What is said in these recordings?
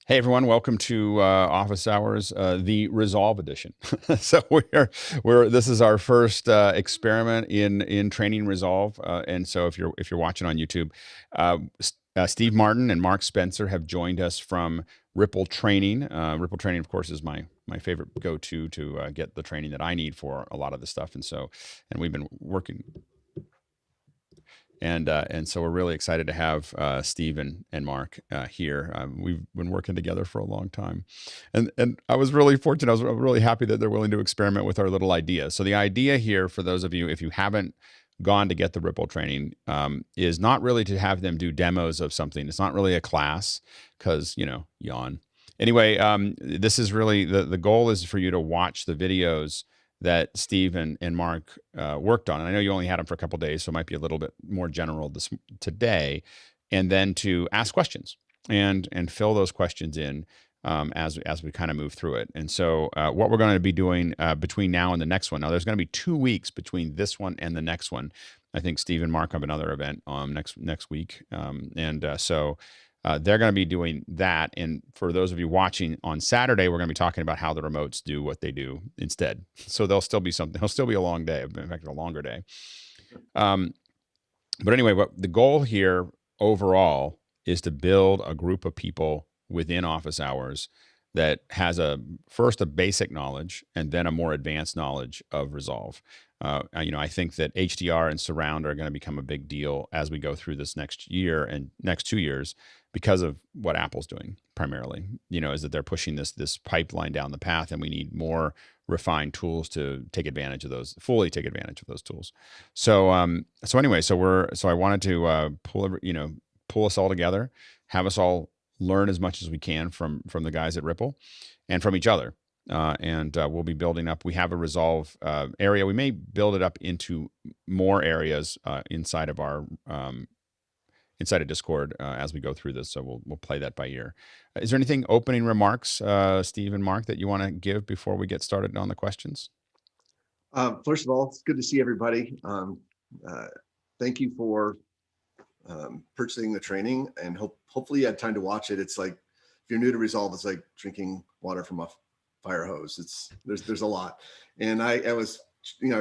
Hey everyone, welcome to Office Hours, the Resolve edition. So this is our first experiment in training Resolve, and so if you're watching on YouTube, Steve Martin and Mark Spenser have joined us from Ripple Training. Ripple Training, of course, is my favorite go-to to get the training that I need for a lot of the stuff, and we've been working. And so we're really excited to have Steve and Mark here. We've been working together for a long time, and I was really fortunate. I was really happy that they're willing to experiment with our little idea. So the idea here, for those of you, if you haven't gone to get the Ripple training, is not really to have them do demos of something. It's not really a class, because yawn. Anyway, this is really the goal is for you to watch the videos that Steve and Mark worked on. And I know you only had them for a couple of days, so it might be a little bit more general today. And then to ask questions and fill those questions in as we kind of move through it. And so what we're going to be doing between now and the next one. Now, there's going to be 2 weeks between this one and the next one. I think Steve and Mark have another event next week. So they're going to be doing that. And for those of you watching on Saturday, we're going to be talking about how the remotes do what they do instead. So there'll still be something. It'll still be a long day. In fact, a longer day. But anyway, what the goal here overall is to build a group of people within Office Hours that has first a basic knowledge and then a more advanced knowledge of Resolve. I think that HDR and Surround are going to become a big deal as we go through this next year and next 2 years, because of what Apple's doing primarily. Is that they're pushing this pipeline down the path, and we need more refined tools to fully take advantage of those tools. So anyway, I wanted to pull us all together, have us all learn as much as we can from the guys at Ripple and from each other. We'll be building up. We have a Resolve area. We may build it up into more areas inside of our inside of Discord as we go through this. So we'll play that by ear. Is there anything opening remarks, Steve and Mark, that you want to give before we get started on the questions? First of all, it's good to see everybody. Thank you for purchasing the training, and hopefully you had time to watch it. It's like, if you're new to Resolve, it's like drinking water from a fire hose. There's a lot, and I was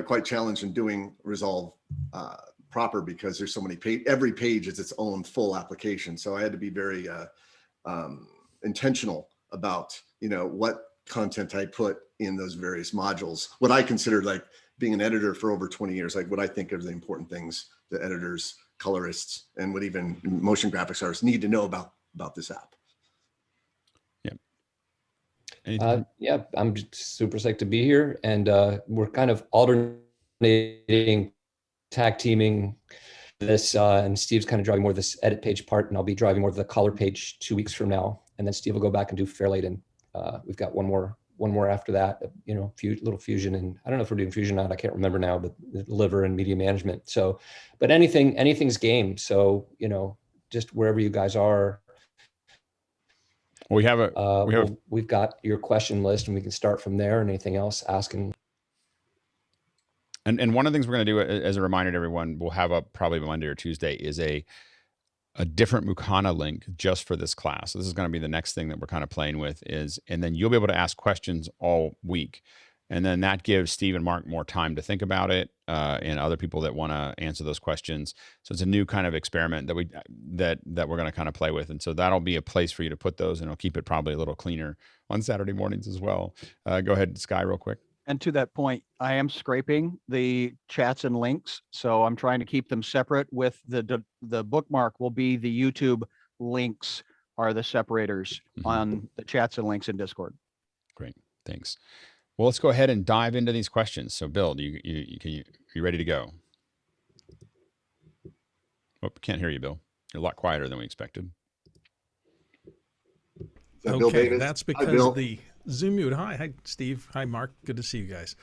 quite challenged in doing Resolve proper, because there's so many every page is its own full application. So I had to be very intentional about what content I put in those various modules. What I consider, like, being an editor for over 20 years, like what I think are the important things that editors, colorists, and what even motion graphics artists need to know about this app. Yeah, I'm just super psyched to be here, and we're kind of alternating, tag teaming this, and Steve's kind of driving more of this edit page part, and I'll be driving more of the color page 2 weeks from now, and then Steve will go back and do Fairlight, and we've got one more after that, little Fusion, and I don't know if we're doing Fusion or not, I can't remember now, but liver and media management. So, but anything's game. So, just wherever you guys are. We've got your question list, and we can start from there, and anything else asking. And one of the things we're going to do, as a reminder to everyone, we'll have up probably Monday or Tuesday, is a different Mukana link just for this class. So this is going to be the next thing that we're kind of playing with, and then you'll be able to ask questions all week. And then that gives Steve and Mark more time to think about it, and other people that want to answer those questions. So it's a new kind of experiment that we're going to kind of play with. And so that'll be a place for you to put those, and it'll keep it probably a little cleaner on Saturday mornings as well. Go ahead, Sky, real quick. And to that point, I am scraping the chats and links, so I'm trying to keep them separate. With the bookmark will be the YouTube links are the separators on the chats and links in Discord. Great, thanks. Well, let's go ahead and dive into these questions. So, Bill, you ready to go? Oh, can't hear you, Bill. You're a lot quieter than we expected. Okay, that's because the Zoom mute. Hi, Steve. Hi, Mark. Good to see you guys.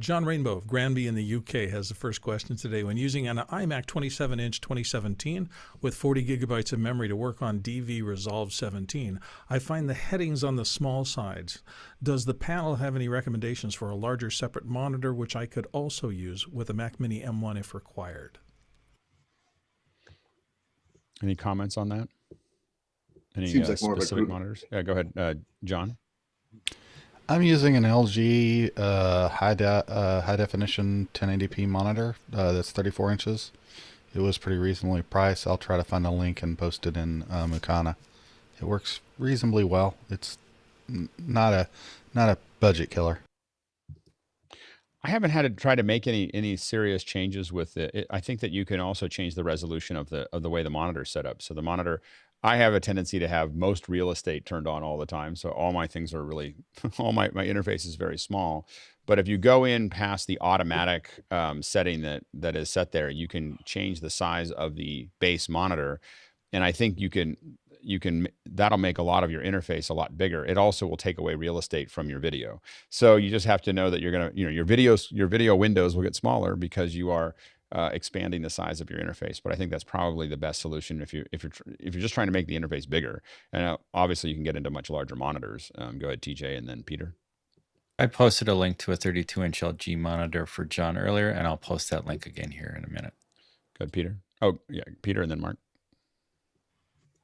John Rainbow of Granby in the UK has the first question today. When using an iMac 27-inch 2017 with 40 gigabytes of memory to work on DV Resolve 17, I find the headings on the small sides. Does the panel have any recommendations for a larger separate monitor, which I could also use with a Mac Mini M1 if required? Any comments on that? Any Seems like more of a specific group. monitors? Yeah, go ahead, John. I'm using an LG high definition 1080p monitor that's 34 inches. It was pretty reasonably priced. I'll try to find a link and post it in Mukana. It works reasonably well. It's not a budget killer. I haven't had to try to make any serious changes with it. I think that you can also change the resolution of the way the monitor is set up. So the monitor, I have a tendency to have most real estate turned on all the time. So all my things are really, all my interface is very small. But if you go in past the automatic setting that is set there, you can change the size of the base monitor. And I think you can that'll make a lot of your interface a lot bigger. It also will take away real estate from your video. So you just have to know that you're going to, your video windows will get smaller because you are expanding the size of your interface. But I think that's probably the best solution if you're just trying to make the interface bigger. And obviously you can get into much larger monitors. Go ahead, TJ, and then Peter. I posted a link to a 32-inch LG monitor for John earlier, and I'll post that link again here in a minute. Go ahead, Peter. Oh, yeah, Peter and then Mark.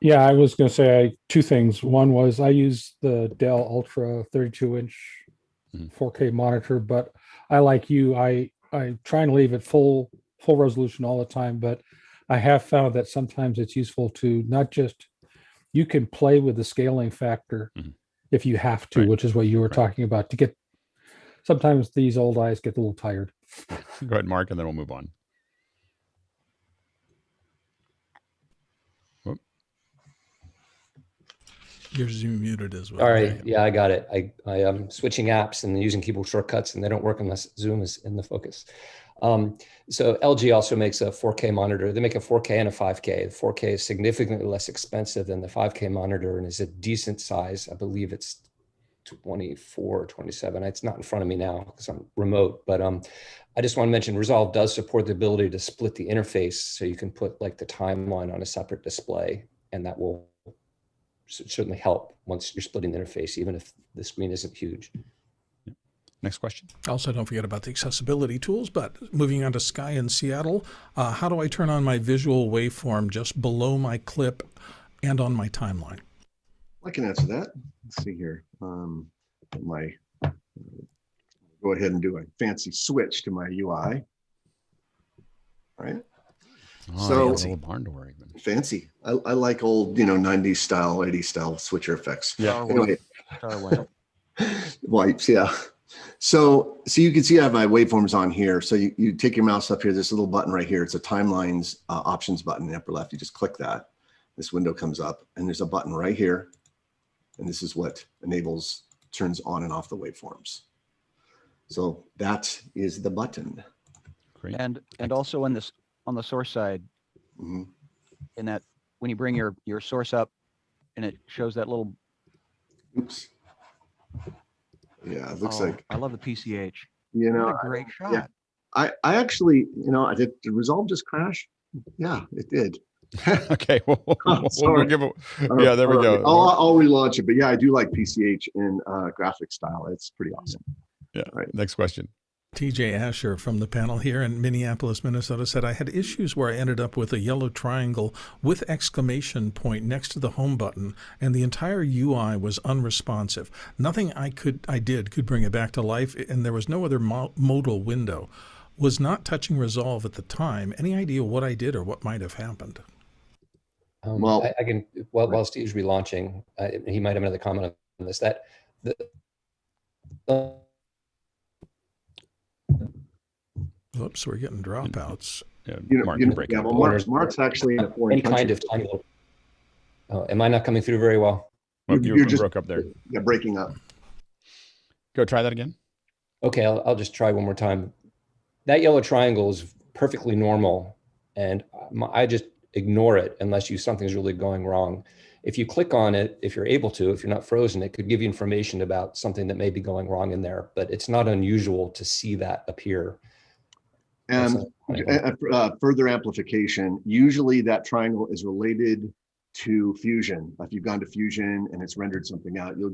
Yeah, I was going to say two things. One was I use the Dell Ultra 32-inch 4K monitor, but I like you. I try and leave it full resolution all the time, but I have found that sometimes it's useful to not just, you can play with the scaling factor if you have to, which is what you were talking about, to get, sometimes these old eyes get a little tired. Go ahead, Mark, and then we'll move on. You're Zoom muted as well. All right. Yeah, I got it. I am switching apps and using keyboard shortcuts, and they don't work unless Zoom is in the focus. So LG also makes a 4K monitor. They make a 4K and a 5K. The 4K is significantly less expensive than the 5K monitor and is a decent size. I believe it's 24, 27. It's not in front of me now because I'm remote, but I just want to mention Resolve does support the ability to split the interface. So you can put like the timeline on a separate display, and that will certainly help once you're splitting the interface, even if the screen isn't huge. Next question. Also, don't forget about the accessibility tools, but moving on to Sky in Seattle, how do I turn on my visual waveform just below my clip and on my timeline? I can answer that. Let's see here. Go ahead and do a fancy switch to my UI. All right. Oh, So yeah, a little barn door even. Fancy. I like old, 90s style, 80s style switcher effects. Yeah. Anyway. Wipes, yeah. So you can see I have my waveforms on here. So you take your mouse up here, this little button right here. It's a timelines options button in the upper left. You just click that. This window comes up and there's a button right here. And this is what turns on and off the waveforms. So that is the button. Great. And also on the source side, in that when you bring your source up and it shows that little. Oops. Yeah, it looks like. I love the PCH. What a great shot. Yeah. I actually, did Resolve just crash? Yeah, it did. Okay, we'll give it. Yeah, there we go. I'll relaunch it, but yeah, I do like PCH in graphic style. It's pretty awesome. Yeah. All right. Next question. TJ Asher from the panel here in Minneapolis, Minnesota said, I had issues where I ended up with a yellow triangle with exclamation point next to the home button, and the entire UI was unresponsive. Nothing I did could bring it back to life, and there was no other modal window. Was not touching Resolve at the time. Any idea what I did or what might have happened? Well, I can, while Steve's relaunching, he might have another comment on this. Oops, we're getting dropouts. Mark's actually in a foreign any kind of time. Am I not coming through very well? You just broke up there. Yeah, breaking up. Go try that again. Okay, I'll just try one more time. That yellow triangle is perfectly normal, and I just ignore it unless something's really going wrong. If you click on it, if you're able to, if you're not frozen, it could give you information about something that may be going wrong in there, but it's not unusual to see that appear. And further amplification, usually that triangle is related to Fusion. If you've gone to Fusion and it's rendered something out, it'll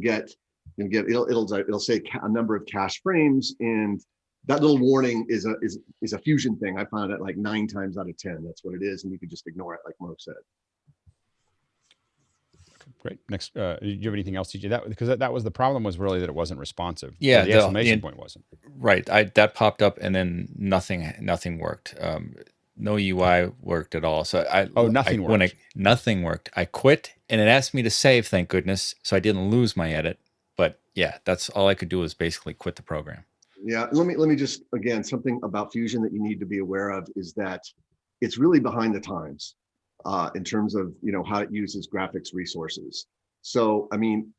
say a number of cache frames, and that little warning is a Fusion thing. I found it like 9 times out of 10. That's what it is, and you can just ignore it, like Mark said. Great. Next, do you have anything else, TJ? Because that was the problem, was really that it wasn't responsive. Yeah, the exclamation point wasn't. Right. That popped up and then nothing worked. No UI worked at all. So nothing worked. Nothing worked. I quit, and it asked me to save, thank goodness, so I didn't lose my edit. But yeah, that's all I could do was basically quit the program. Yeah, let me just, again, something about Fusion that you need to be aware of is that it's really behind the times in terms of, how it uses graphics resources. So, I mean,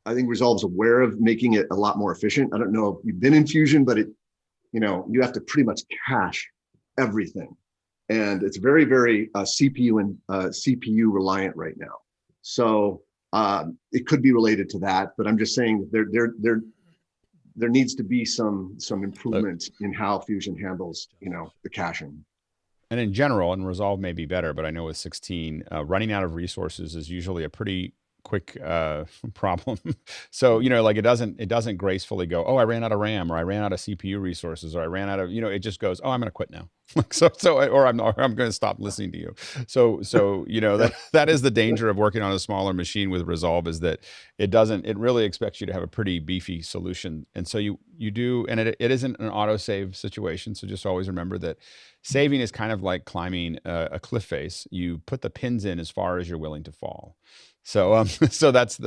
I think Resolve's aware of making it a lot more efficient. I don't know if you've been in Fusion, but you have to pretty much cache everything. And it's very, very CPU and CPU reliant right now. So it could be related to that, but I'm just saying there needs to be some improvement in how Fusion handles, the caching. And in general, and Resolve may be better, but I know with 16, running out of resources is usually a pretty quick problem. So, like it doesn't gracefully go, oh, I ran out of RAM, or I ran out of CPU resources, or I ran out of, it just goes, oh, I'm going to quit now. Or I'm going to stop listening to you. So, that is the danger of working on a smaller machine with Resolve, is that it really expects you to have a pretty beefy solution. And so you do, and it isn't an autosave situation. So just always remember that saving is kind of like climbing a cliff face. You put the pins in as far as you're willing to fall. So, so that's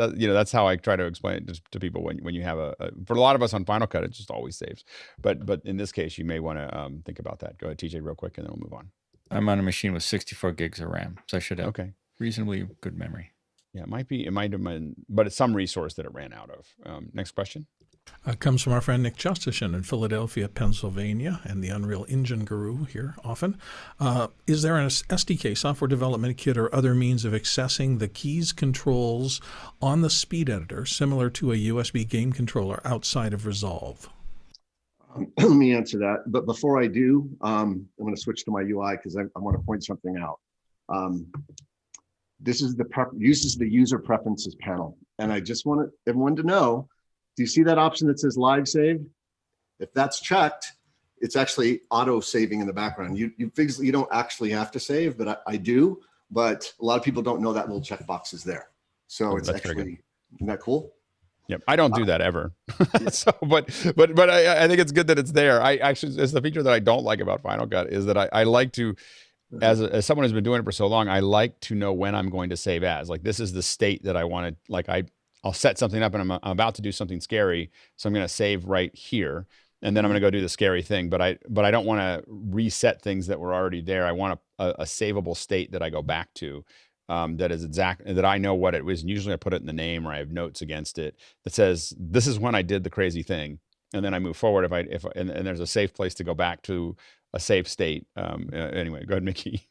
how I try to explain it to people when you have for a lot of us on Final Cut, it just always saves. But in this case, you may want to think about that. Go ahead, TJ, real quick, and then we'll move on. I'm on a machine with 64 gigs of RAM, so I should have reasonably good memory. Yeah, it might have been, but it's some resource that it ran out of. Next question. Comes from our friend Nick Justison in Philadelphia, Pennsylvania, and the Unreal Engine guru here often. Is there an SDK, software development kit, or other means of accessing the keys controls on the speed editor similar to a USB game controller outside of Resolve? Let me answer that. But before I do, I'm going to switch to my UI because I want to point something out. This is uses the user preferences panel. And I just want everyone to know, do you see that option that says live save? If that's checked, it's actually auto saving in the background. You don't actually have to save, but I do. But a lot of people don't know that little checkbox is there. So it's actually, isn't that cool? Yep, I don't do that ever. So, but I think it's good that it's there. It's the feature that I don't like about Final Cut is that I like to, as someone who's been doing it for so long, I like to know when I'm going to save as. Like, this is the state that I want to, like I'll set something up and I'm about to do something scary, so I'm going to save right here, and then I'm going to go do the scary thing. But I don't want to reset things that were already there. I want a savable state that I go back to. That is that I know what it was. And usually I put it in the name, or I have notes against it that says this is when I did the crazy thing, and then I move forward. And there's a safe place to go back to a safe state. Anyway, go ahead, Mickey.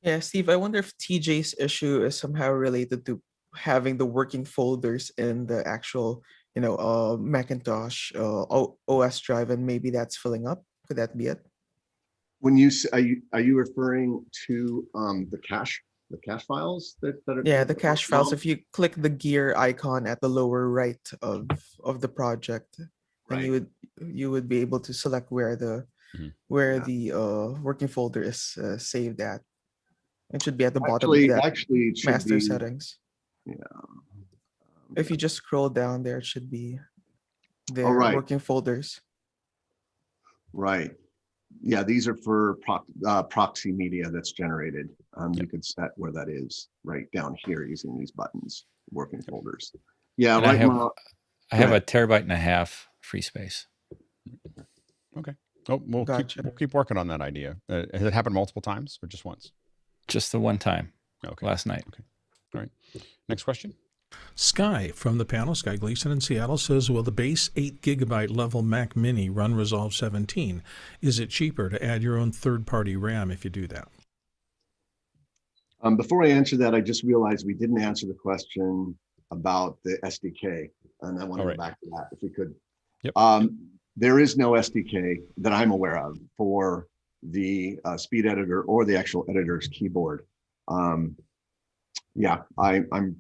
Yeah, Steve, I wonder if TJ's issue is somehow related to having the working folders in the actual, Macintosh OS drive, and maybe that's filling up. Could that be it? When are you referring to the cache? The cache files that are, yeah, the cache files. If you click the gear icon at the lower right of the project, then you would be able to select where the working folder is saved at. It should be at the bottom of that master settings. Yeah. If you just scroll down there, it should be there. Working folders. Right. Yeah, these are for proxy media that's generated. You could set where that is right down here using these buttons, working folders. Yeah, and I have a terabyte and a half free space. Okay. Oh, we'll keep working on that idea. Has it happened multiple times or just once? Just the one time. Okay. Last night. Okay. All right. Next question. Sky from the panel, Sky Gleason in Seattle, says, will the base 8 GB level Mac Mini run Resolve 17? Is it cheaper to add your own third-party RAM if you do that? Before I answer that, I just realized we didn't answer the question about the SDK, and I want to go back to that if we could. Yep. There is no SDK that I'm aware of for the speed editor or the actual editor's keyboard. Yeah, I'm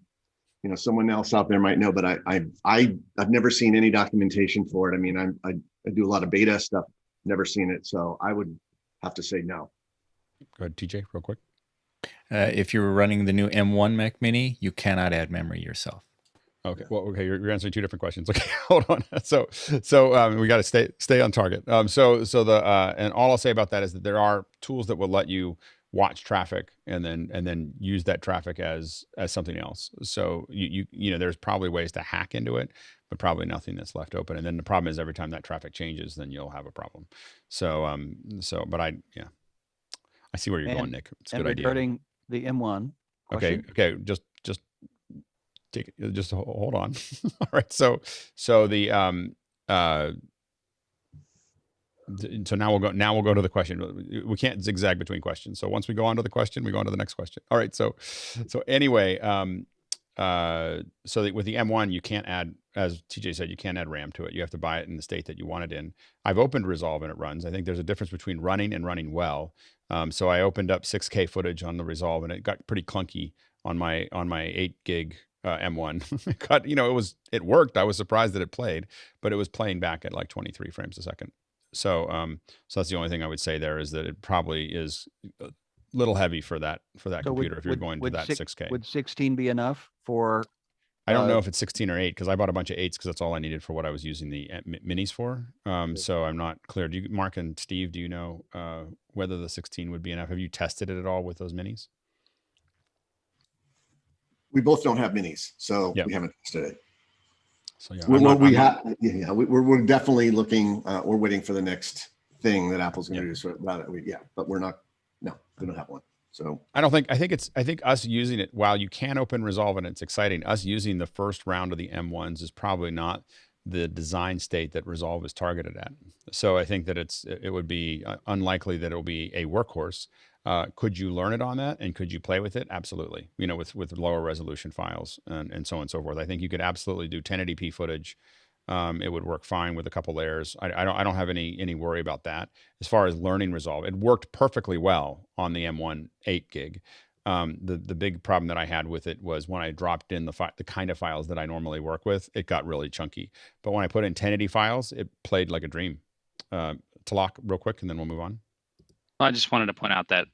someone else out there might know, but I've never seen any documentation for it. I mean, I do a lot of beta stuff, never seen it, so I would have to say no. Go ahead, TJ, real quick. If you're running the new M1 Mac Mini, you cannot add memory yourself. Okay. Well, okay. You're answering two different questions. Okay. Hold on. So we got to stay on target. And all I'll say about that is that there are tools that will let you watch traffic and then use that traffic as something else. So you know, there's probably ways to hack into it, but probably nothing that's left open. And then the problem is every time that traffic changes, then you'll have a problem. But I see where you're going, Nick. It's a good idea. Regarding the M1 question. Okay. Just hold on. All right. So now we'll go to the question. We can't zigzag between questions. So once we go on to the question, we go on to the next question. All right. So anyway, with the M1, you can't add, as TJ said, you can't add RAM to it. You have to buy it in the state that you want it in. I've opened Resolve and it runs. I think there's a difference between running and running well. So I opened up 6K footage on the Resolve and it got pretty clunky on my 8 gig M1. It worked. I was surprised that it played, but it was playing back at like 23 frames a second. So that's the only thing I would say there, is that it probably is a little heavy for that computer if you're going to that 6K. Would 16 be enough for? I don't know if it's 16 or 8 because I bought a bunch of 8s because that's all I needed for what I was using the minis for. So I'm not clear. Mark and Steve, do you know whether the 16 would be enough? Have you tested it at all with those minis? We both don't have minis, so Yep. we haven't tested it. So yeah, we're definitely looking. We're waiting for the next thing that Apple's going to do. So but we're not. No, we don't have one. So I think us using it, while you can open Resolve and it's exciting, us using the first round of the M1s is probably not the design state that Resolve is targeted at. So I think that it would be unlikely that it'll be a workhorse. Could you learn it on that and could you play with it? Absolutely. With lower resolution files and so on and so forth. I think you could absolutely do 1080p footage. It would work fine with a couple layers. I don't have any worry about that. As far as learning Resolve, it worked perfectly well on the M1 8 gig. The big problem that I had with it was when I dropped in the kind of files that I normally work with, it got really chunky. But when I put in 1080 files, it played like a dream. Talak, real quick, and then we'll move on. I just wanted to point out that,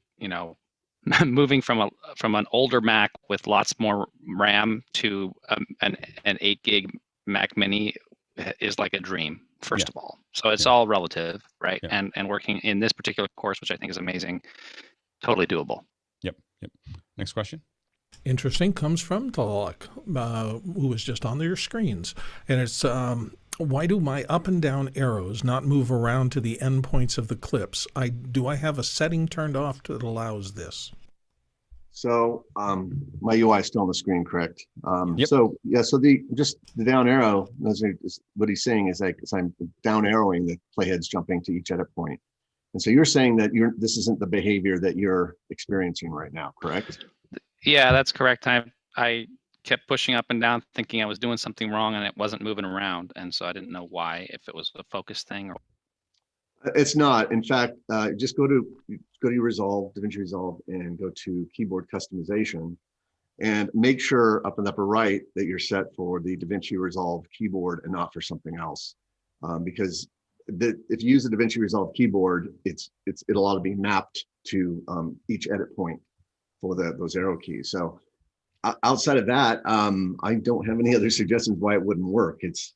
moving from an older Mac with lots more RAM to an 8 gig Mac Mini is like a dream, first of all. So it's all relative, right? Yeah. And working in this particular course, which I think is amazing, totally doable. Yep. Next question. Interesting, comes from Talak, who was just on your screens. And it's, why do my up and down arrows not move around to the endpoints of the clips? Do I have a setting turned off that allows this? So my UI is still on the screen, correct? Yep. So the down arrow, what he's saying is like, I'm down arrowing the playheads jumping to each edit point. And so you're saying that this isn't the behavior that you're experiencing right now, correct? Yeah, that's correct. I kept pushing up and down thinking I was doing something wrong and it wasn't moving around. And so I didn't know why, if it was a focus thing or. It's not. In fact, just go to your Resolve, Davinci Resolve, and go to keyboard customization and make sure up in the upper right that you're set for the Davinci Resolve keyboard and not for something else. Because if you use the Davinci Resolve keyboard, it'll ought to be mapped to each edit point for those arrow keys. So outside of that, I don't have any other suggestions why it wouldn't work. It's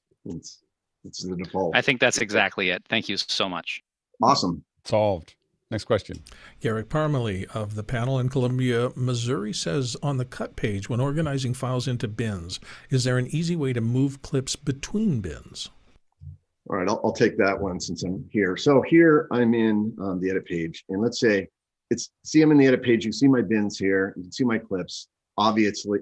the default. I think that's exactly it. Thank you so much. Awesome. Solved. Next question. Garrick Parmalee of the panel in Columbia, Missouri says, on the cut page, when organizing files into bins, is there an easy way to move clips between bins? All right, I'll take that one since I'm here. So here I'm in the edit page, and let's say I'm in the edit page. You see my bins here. You can see my clips. Obviously,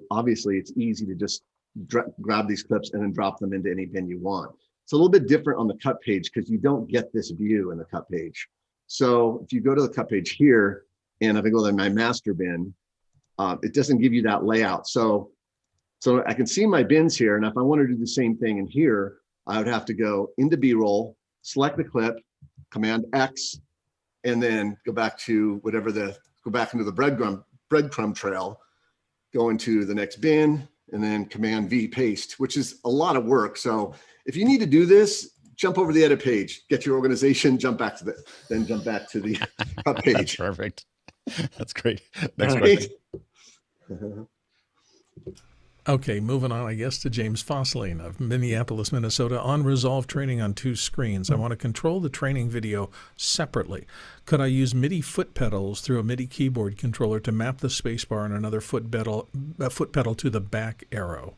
it's easy to just grab these clips and then drop them into any bin you want. It's a little bit different on the cut page because you don't get this view in the cut page. So if you go to the cut page here, and if I go to my master bin, it doesn't give you that layout. So I can see my bins here, and if I want to do the same thing in here, I would have to go into B-roll, select the clip, Command X, and then go back into the breadcrumb trail, go into the next bin, and then Command V paste, which is a lot of work. So if you need to do this, jump over the edit page, get your organization, jump back to the cut page. That's perfect. That's great. Next question. Okay, moving on, I guess, to James Fosseline of Minneapolis, Minnesota, on Resolve training on 2 screens. I want to control the training video separately. Could I use MIDI foot pedals through a MIDI keyboard controller to map the spacebar and another foot pedal to the back arrow?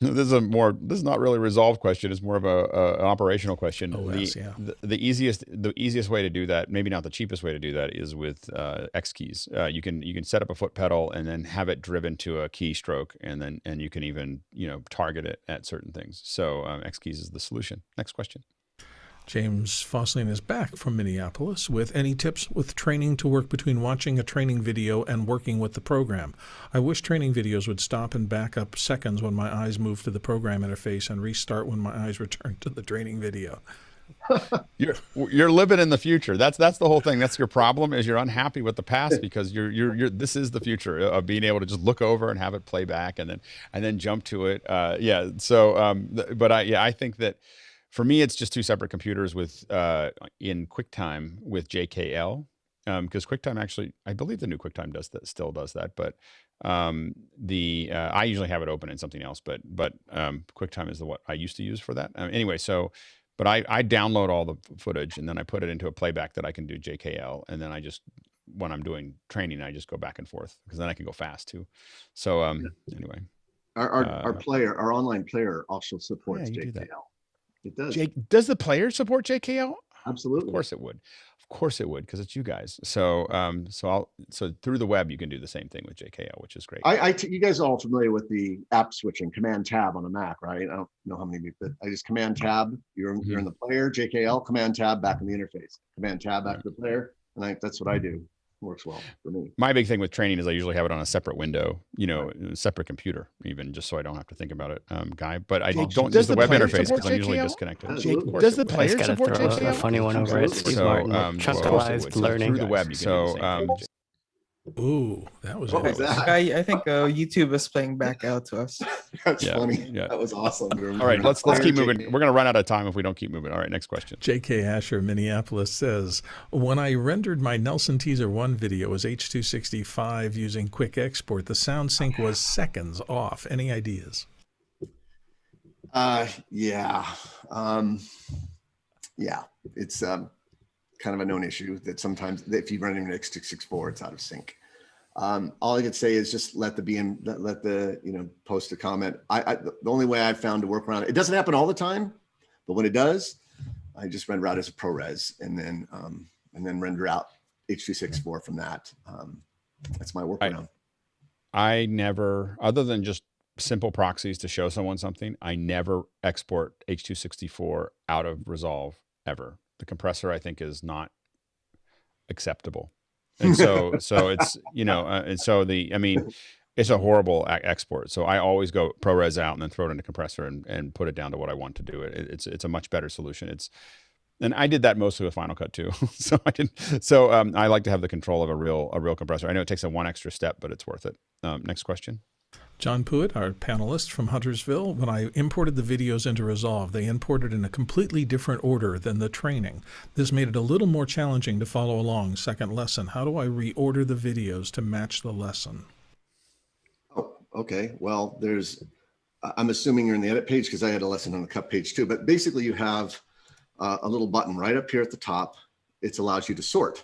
This is not really a Resolve question. It's more of an operational question. OS, yeah. The easiest way to do that, maybe not the cheapest way to do that, is with X keys. You can set up a foot pedal and then have it driven to a keystroke, and you can even target it at certain things. So X keys is the solution. Next question. James Fosseline is back from Minneapolis with any tips with training to work between watching a training video and working with the program. I wish training videos would stop and back up seconds when my eyes move to the program interface and restart when my eyes return to the training video. You're living in the future. That's the whole thing. That's your problem, is you're unhappy with the past, because you're this is the future of being able to just look over and have it play back and then jump to it. Yeah. So but I think that for me, it's just 2 separate computers with in QuickTime with JKL, because QuickTime actually, I believe the new QuickTime still does that, but I usually have it open in something else, but QuickTime is what I used to use for that. Anyway, but I download all the footage and then I put it into a playback that I can do JKL, and then when I'm doing training, I just go back and forth, because then I can go fast too. So anyway, our online player also supports JKL. It does. Does the player support JKL? Absolutely. Of course it would. Of course it would, because it's you guys. So so through the web you can do the same thing with JKL, which is great. You guys are all familiar with the app switching, Command Tab on a Mac, right? I don't know how many of you, but I just Command Tab. You're in the player, JKL, Command Tab back in the interface, Command Tab back to the player, and that's what I do. Works well for me. My big thing with training is I usually have it on a separate window, a separate computer, even, just so I don't have to think about it, Guy. But I don't use the web interface because I'm usually disconnected. Does the player support JKL? A funny one over it. Steve Martin, chunkalyzed learning. Through the web, you can do the same. Ooh, that was what was that? I think YouTube is playing back out to us. That's funny. Yeah. That was awesome. All right, let's keep moving. We're going to run out of time if we don't keep moving. All right, next question. J.K. Asher, Minneapolis, says, when I rendered my Nelson Teaser 1 video as H.265 using Quick Export, the sound sync was seconds off. Any ideas? Yeah. It's kind of a known issue that sometimes if you run an X264, it's out of sync. All I could say is just let the post a comment. The only way I've found to work around it doesn't happen all the time, but when it does, I just render out as a ProRes and then render out H.264 from that. That's my workaround. I never, other than just simple proxies to show someone something, I never export H.264 out of Resolve ever. The compressor, I think, is not acceptable. And so it's, it's a horrible export. So I always go ProRes out and then throw it into compressor and put it down to what I want to do. It's a much better solution. And I did that mostly with Final Cut too. I like to have the control of a real compressor. I know it takes one extra step, but it's worth it. Next question. John Pruitt, our panelist from Huntersville, when I imported the videos into Resolve, they imported in a completely different order than the training. This made it a little more challenging to follow along. Second lesson, how do I reorder the videos to match the lesson? Oh, okay. Well, I'm assuming you're in the edit page because I had a lesson on the cut page too, but basically you have a little button right up here at the top. It allows you to sort.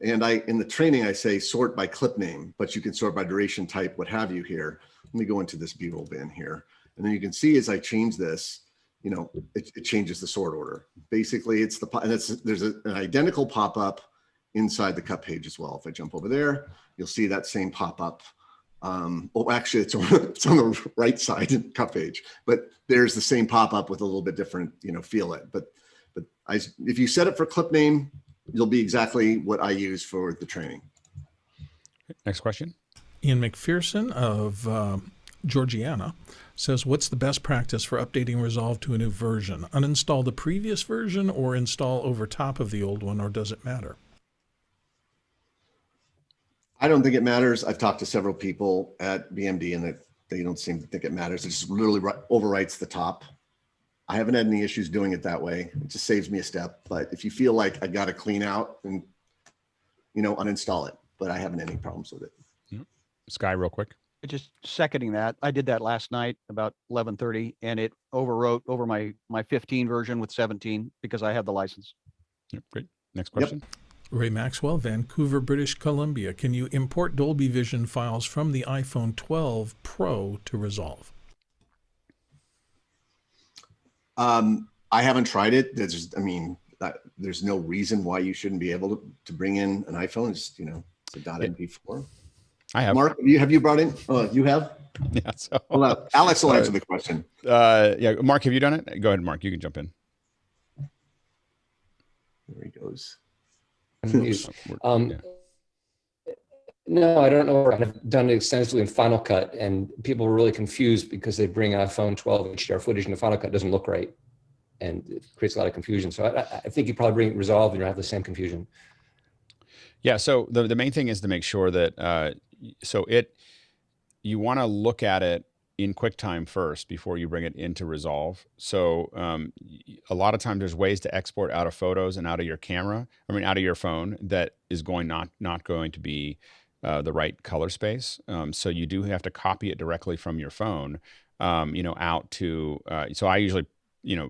And in the training, I say sort by clip name, but you can sort by duration type, what have you here. Let me go into this B-roll bin here. And then you can see as I change this, it changes the sort order. Basically, there's an identical pop-up inside the cut page as well. If I jump over there, you'll see that same pop-up. Actually, it's on the right side of the cut page, but there's the same pop-up with a little bit different, feel it. But if you set it for clip name, you'll be exactly what I use for the training. Next question. Ian McPherson of Georgiana says, what's the best practice for updating Resolve to a new version? Uninstall the previous version or install over top of the old one, or does it matter? I don't think it matters. I've talked to several people at BMD and they don't seem to think it matters. It just literally overwrites the top. I haven't had any issues doing it that way. It just saves me a step. But if you feel like I got to clean out and, uninstall it. but I haven't had any problems with it. Yep. Sky, real quick. Just seconding that. I did that last night about 11:30, and it overwrote over my 15 version with 17 because I have the license. Yep, great. Next question. Yep. Ray Maxwell, Vancouver, British Columbia. Can you import Dolby Vision files from the iPhone 12 Pro to Resolve? I haven't tried it. There's no reason why you shouldn't be able to bring in an iPhone. It's, it's a .mp4. I have. Mark, have you brought in? You have? Yeah. So Alex will answer the question. Yeah, Mark, have you done it? Go ahead, Mark. You can jump in. There he goes. No, I don't know. I've done it extensively in Final Cut, and people were really confused because they bring iPhone 12 HDR footage and the Final Cut doesn't look right, and it creates a lot of confusion. So I think you probably bring Resolve and you'll have the same confusion. Yeah. So the main thing is to make sure that you want to look at it in QuickTime first before you bring it into Resolve. So a lot of times there's ways to export out of photos and out of your camera, out of your phone, that is not going to be the right color space. So you do have to copy it directly from your phone, out to, so I usually,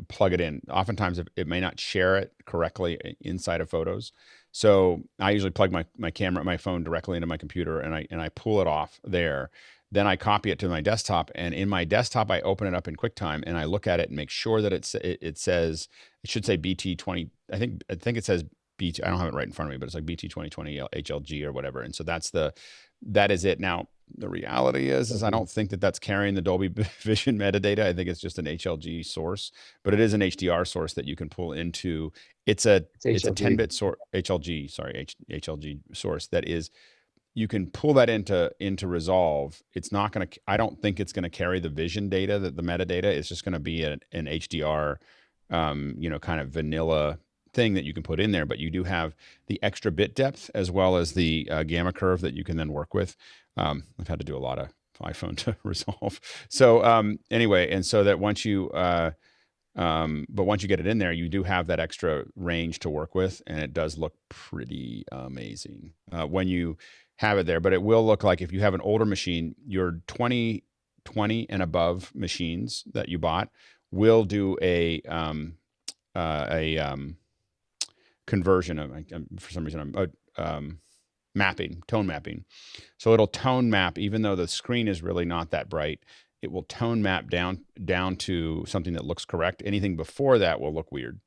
plug it in. Oftentimes it may not share it correctly inside of photos. So I usually plug my phone directly into my computer, and I pull it off there. Then I copy it to my desktop, and in my desktop, I open it up in QuickTime and I look at it and make sure that it should say BT20. I think it says BT. I don't have it right in front of me, but it's like BT 2020 HLG or whatever. And so that is it. Now the reality is I don't think that that's carrying the Dolby Vision metadata. I think it's just an HLG source, but it is an HDR source that you can pull into. It's a 10-bit HLG source that is. You can pull that into Resolve. It's not going to, I don't think it's going to carry the vision data, the metadata. It's just going to be an HDR, kind of vanilla thing that you can put in there, but you do have the extra bit depth as well as the gamma curve that you can then work with. I've had to do a lot of iPhone to Resolve. So anyway, and so that once you get it in there, you do have that extra range to work with, and it does look pretty amazing when you have it there. But it will look like, if you have an older machine, your 2020 and above machines that you bought will do a conversion of, for some reason, tone mapping. So it'll tone map, even though the screen is really not that bright. It will tone map down to something that looks correct. Anything before that will look weird.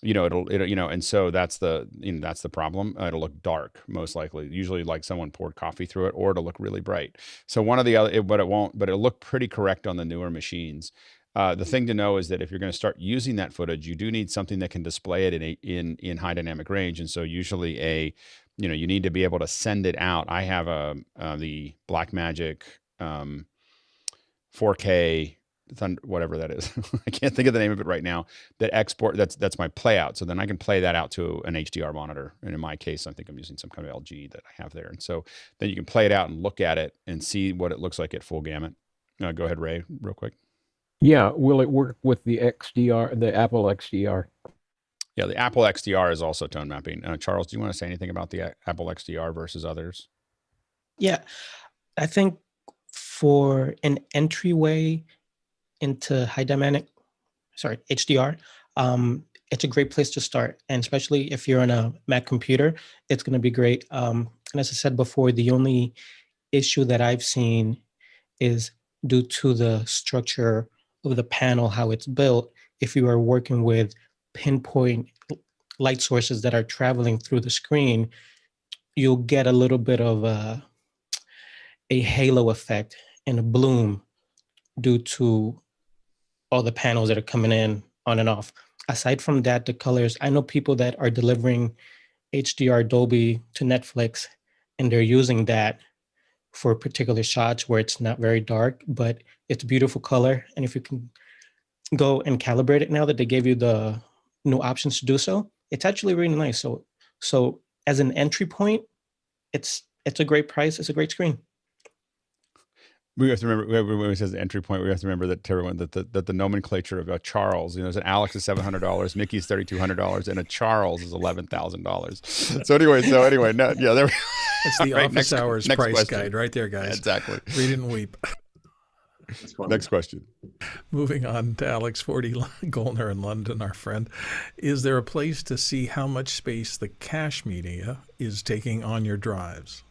And so that's the problem. It'll look dark, most likely, usually like someone poured coffee through it, or it'll look really bright. So one or the other, but it won't, but it'll look pretty correct on the newer machines. The thing to know is that if you're going to start using that footage, you do need something that can display it in high dynamic range. And so usually you need to be able to send it out. I have the Blackmagic 4K whatever that is. I can't think of the name of it right now. That export, that's my play out. So then I can play that out to an HDR monitor. And in my case, I think I'm using some kind of LG that I have there. And so then you can play it out and look at it and see what it looks like at full gamut. Go ahead, Ray, real quick. Yeah, will it work with the XDR, the Apple XDR? Yeah, the Apple XDR is also tone mapping. Charles, do you want to say anything about the Apple XDR versus others? Yeah, I think for an entryway into HDR, it's a great place to start. And especially if you're on a Mac computer, it's going to be great. And as I said before, the only issue that I've seen is due to the structure of the panel, how it's built. If you are working with pinpoint light sources that are traveling through the screen, you'll get a little bit of a halo effect and a bloom due to all the panels that are coming in on and off. Aside from that, the colors, I know people that are delivering HDR Dolby to Netflix, and they're using that for particular shots where it's not very dark, but it's beautiful color. And if you can go and calibrate it now that they gave you the new options to do so, it's actually really nice. So as an entry point, it's a great price. It's a great screen. We have to remember when it says the entry point. We have to remember that everyone that the nomenclature of Charles, there's an Alex is $700, Mickey's $3,200, and a Charles is $11,000. So anyway, no, yeah, there. It's the office hours price question. Guide right there, guys. Exactly. Read it and weep. Next question. Moving on to Alex 40 Golner in London, our friend. Is there a place to see how much space the cache media is taking on your drives?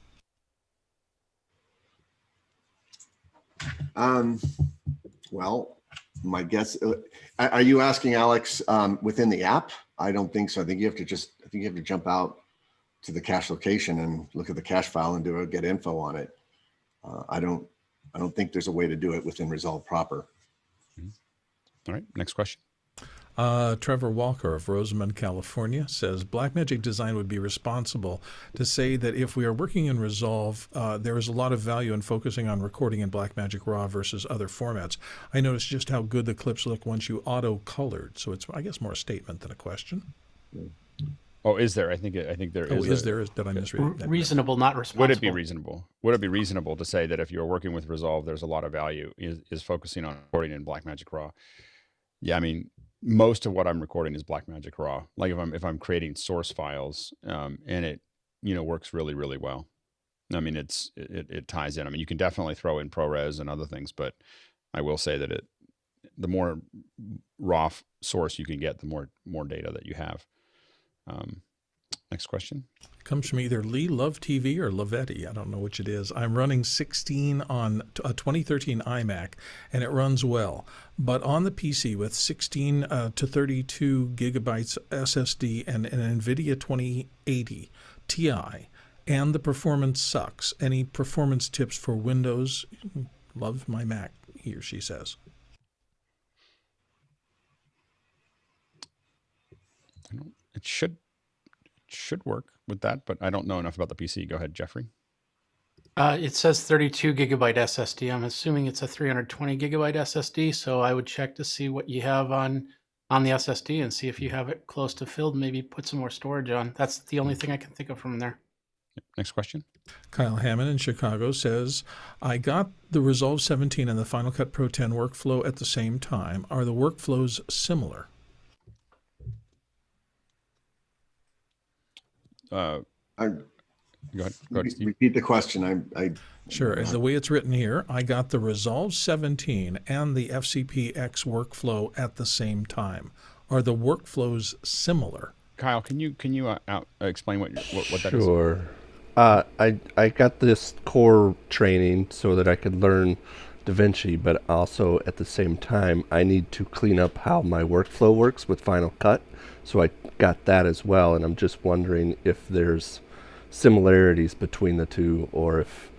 Well, my guess, are you asking Alex within the app? I don't think so. I think you have to jump out to the cache location and look at the cache file and do a get info on it. I don't think there's a way to do it within Resolve proper. All right, next question. Trevor Walker of Rosamond, California says, Blackmagic Design would be responsible to say that if we are working in Resolve, there is a lot of value in focusing on recording in Blackmagic Raw versus other formats. I noticed just how good the clips look once you auto-colored. So it's, I guess, more a statement than a question. Oh, is there? I think there is. Did I misread that? Reasonable, not responsible. Would it be reasonable? Would it be reasonable to say that if you're working with Resolve, there's a lot of value is focusing on recording in Blackmagic Raw? Yeah, I mean, most of what I'm recording is Blackmagic Raw. Like if I'm creating source files, and it works really, really well. I mean, it ties in. I mean, you can definitely throw in ProRes and other things, but I will say that the more raw source you can get, the more data that you have. Next question. Comes from either Lee Love TV or Lovetti. I don't know which it is. I'm running 16 on a 2013 iMac, and it runs well. But on the PC with 16 to 32 gigabytes SSD and an NVIDIA 2080 Ti, and the performance sucks. Any performance tips for Windows? Love my Mac, he or she says. It should work with that, but I don't know enough about the PC. Go ahead, Jeffrey. It says 32 gigabyte SSD. I'm assuming it's a 320 gigabyte SSD, so I would check to see what you have on the SSD and see if you have it close to filled. Maybe put some more storage on. That's the only thing I can think of from there. Next question. Kyle Hammond in Chicago says, I got the Resolve 17 and the Final Cut Pro 10 workflow at the same time. Are the workflows similar? Go ahead, Steve. Repeat the question. Sure. The way it's written here, I got the Resolve 17 and the FCPX workflow at the same time. Are the workflows similar? Kyle, can you explain what that is? Sure. I got this core training so that I could learn Davinci, but also at the same time, I need to clean up how my workflow works with Final Cut. So I got that as well, and I'm just wondering if there's similarities between the two, or if